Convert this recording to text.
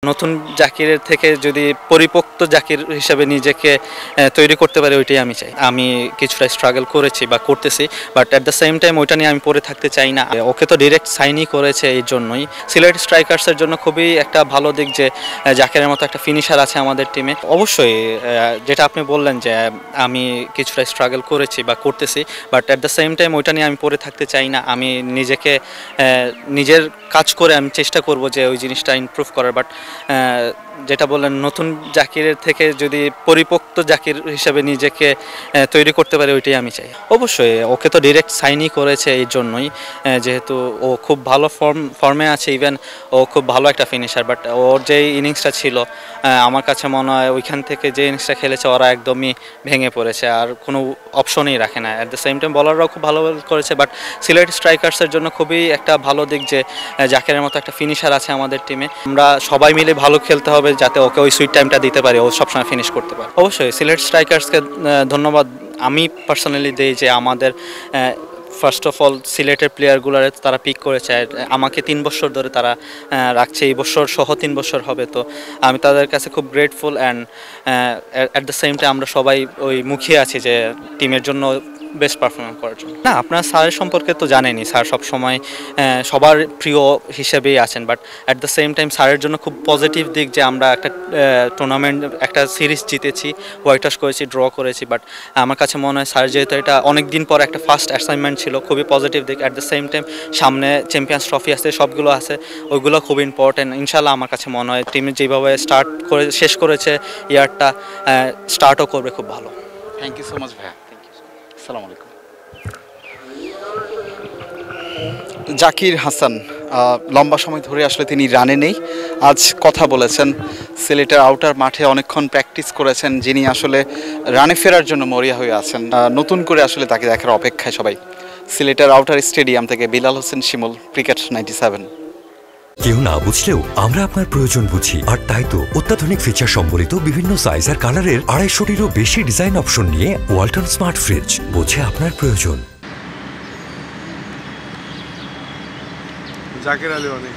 নতুন জাকিরের থেকে যদি পরিপক্ত জাকির হিসেবে নিজেকে তৈরি করতে পারি, ওইটাই আমি চাই। আমি কিছুটা স্ট্রাগল করেছি বা করতেছি, but at the same time ওইটা নিয়ে আমি পড়ে থাকতে চাই না। ওকে তো ডিরেক্ট সাইনই করেছে, এই জন্যই সিলেট স্ট্রাইকার্সের জন্য খুবই একটা ভালো দিক যে জাকিরের মতো একটা ফিনিশার আছে আমাদের টিমে। অবশ্যই যেটা আপনি বললেন যে আমি কিছুটা স্ট্রাগল করেছি বা করতেছি, but at the same time ওইটা নিয়ে আমি পড়ে থাকতে চাই না। আমি নিজেকে নিজের কাজ করে আমি চেষ্টা করব যে ওই জিনিসটা ইমপ্রুভ করার। বাট যেটা বললেন, নতুন জাকিরের থেকে যদি পরিপক্ত জাকির হিসেবে নিজেকে তৈরি করতে পারি, ওইটাই আমি চাই। অবশ্যই ওকে তো ডিরেক্ট সাইনই করেছে, এই জন্যই যেহেতু ও খুব ভালো ফর্মে আছে। ইভেন ও খুব ভালো একটা ফিনিশার, বাট ওর যে ইনিংসটা ছিল আমার কাছে মনে হয় ওইখান থেকে যে ইনিংসটা খেলেছে ওরা একদমই ভেঙে পড়েছে, আর কোনো অপশনই রাখে না। অ্যাট দ্য সেম টাইম বলাররাও খুব ভালো করেছে, বাট সিলেট স্ট্রাইকার্সের জন্য খুবই একটা ভালো দিক যে জাকিরের মতো একটা ফিনিশার আছে আমাদের টিমে। আমরা সবাই মিলে ভালো খেলতে হবে যাতে ওকে ওই সুইট টাইমটা দিতে পারি, ও সবসময় ফিনিশ করতে পারে। অবশ্যই সিলেট স্ট্রাইকার্সকে ধন্যবাদ আমি পার্সোনালি দিই যে আমাদের ফার্স্ট অফ অল সিলেটের প্লেয়ারগুলোর তারা পিক করেছে। আমাকে 3 বছর ধরে তারা রাখছে, এই বছর সহ 3 বছর হবে। তো আমি তাদের কাছে খুব grateful, and at the same time আমরা সবাই ওই মুখিয়ে আছি যে টিমের জন্য বেস্ট পারফরমেন্স করার জন্য। না, আপনার স্যারের সম্পর্কে তো জানেনই, স্যার সবসময় সবার প্রিয় হিসেবেই আছেন। But at the same time স্যারের জন্য খুব পজিটিভ দিক যে আমরা একটা টুর্নামেন্ট, একটা সিরিজ জিতেছি, হোয়াইট ওয়াশ করেছি, ড্র করেছি। বাট আমার কাছে মনে হয় স্যার যেহেতু এটা অনেক দিন পর একটা ফার্স্ট অ্যাসাইনমেন্ট ছিল, খুবই পজিটিভ দিক। অ্যাট দ্য সেম টাইম সামনে চ্যাম্পিয়ন্স ট্রফি আছে, সবগুলো আছে, ওইগুলো খুব ইম্পর্টেন্ট। ইনশাল্লাহ আমার কাছে মনে হয় টিম যেভাবে শেষ করেছে ইয়ারটা, স্টার্টও করবে খুব ভালো। থ্যাংক ইউ সো মাচ ভাইয়া। Thank you. আসসালামু আলাইকুম। জাকির হাসান লম্বা সময় ধরে আসলে তিনি রানে নেই, আজ কথা বলেছেন। সিলেটের আউটার মাঠে অনেকক্ষণ প্র্যাকটিস করেছেন, যিনি আসলে রানে ফেরার জন্য মরিয়া হয়ে আছেন। নতুন করে আসলে তাকে দেখার অপেক্ষায় সবাই। সিলেটের আউটার স্টেডিয়াম থেকে বিলাল হোসেন শিমুল, ক্রিকেট 97। কেউ না বুঝলেও আমরা আপনার প্রয়োজন বুঝি, আর তাই তো অত্যাধুনিক ফিচার সম্বলিত বিভিন্ন সাইজ আর কালারের 250-টিরও বেশি ডিজাইন অপশন নিয়ে ওয়ালটন স্মার্ট ফ্রিজ বোঝে আপনার প্রয়োজন। জাকির আলী অনেক